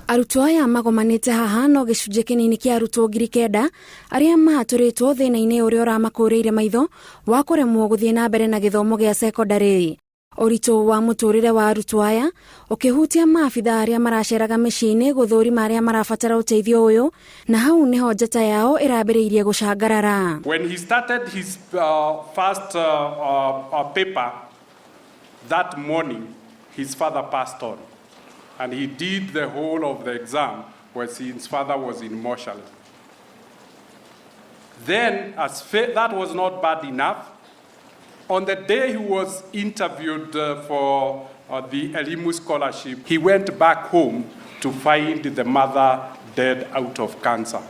Arutwo aya magomanite haha no gicunje kinini kia arutwo 9,000 aria mahaturitwo thina-ini uria uramakureire maitho wa kuremwo guthie na mbere na githomo gia secondary. Uritu wa muturire wa arutwo aya ukihutia maabitha aria maraceraga miciini guthurima aria marabatara uteithio uyu, na hau niho njata yao irambiriirie gucangarara. When he started his first paper that morning, his father passed on, and he did the whole of the exam while his father was in mortuary. Then, as that was not bad enough, on the day he was interviewed for the Elimu scholarship, he went back home to find the mother dead out of cancer.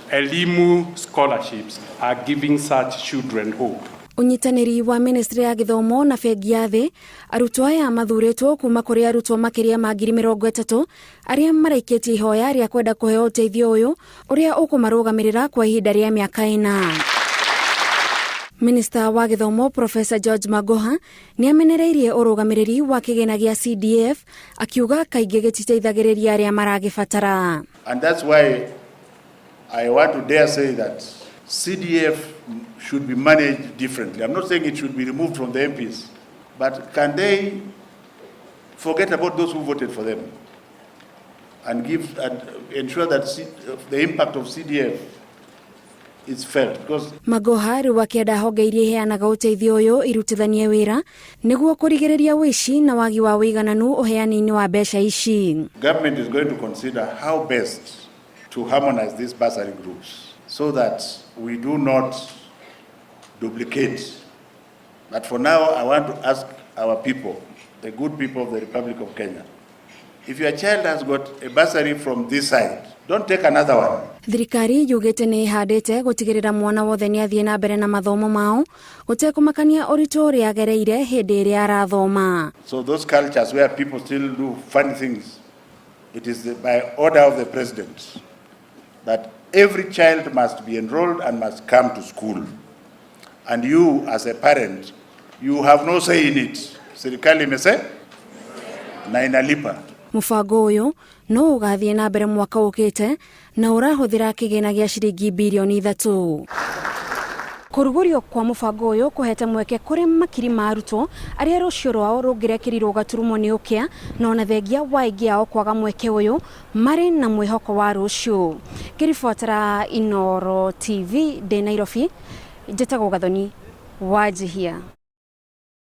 Elimu scholarships are giving such children hope. Unyitaniri wa Ministry ya githomo na bengi ya thi, arutwo aya mathuritwo kuma kuri arutwo makiria ma 30,000 aria maraikitie ihoya ria kwenda kuheo uteithio uyu uria ukumarugamirira kwa ihinda ria miaka 4. Minista wa githomo Prof George Magoha ni amenereirie urugamiriri wa kigina gia CDF akiuga kaingi gititeithagiriria aria maragibatara. And that's why I want to dare say that CDF should be managed differently. I'm not saying it should be removed from the MPs, but can they forget about those who voted for them and ensure that the impact of CDF is felt? Because Magoha riu akienda honge iria iheanaga uteithio uyu irutithanie wira niguo kurigiriria wici na wagi wa wigananu uheani-ini wa mbeca ici. Government is going to consider how best to harmonize these bursary groups so that we do not duplicate. But for now, I want to ask our people, the good people of the Republic of Kenya, if your child has got a bursary from this side, don't take another one. Thirikari yugite ni ihandite gutigirira mwana wothe ni athie na mbere na mathomo mao gutekumakania uritu uria agereire hindi iria arathoma. So those cultures where people still do funny things, it is by order of the president that every child must be enrolled and must come to school. And you, as a parent, you have no say in it. Serikali imese na inalipa. Mubango uyu no ugathie na mbere mwaka ukite na urahuthira kigina gia ciringi bilioni 3. Kurugurio kwa mubango uyu kuhete mweke kuri makiri ma arutwo aria rucio rwao rungirekirirwo gaturumo ni ukia no na thengia wa ingi ao kwaga mweke uyu mari na mwihoko wa rucio. Kiribotera Inoro TV de Nairobi, Njata Gathoni wa Jihia.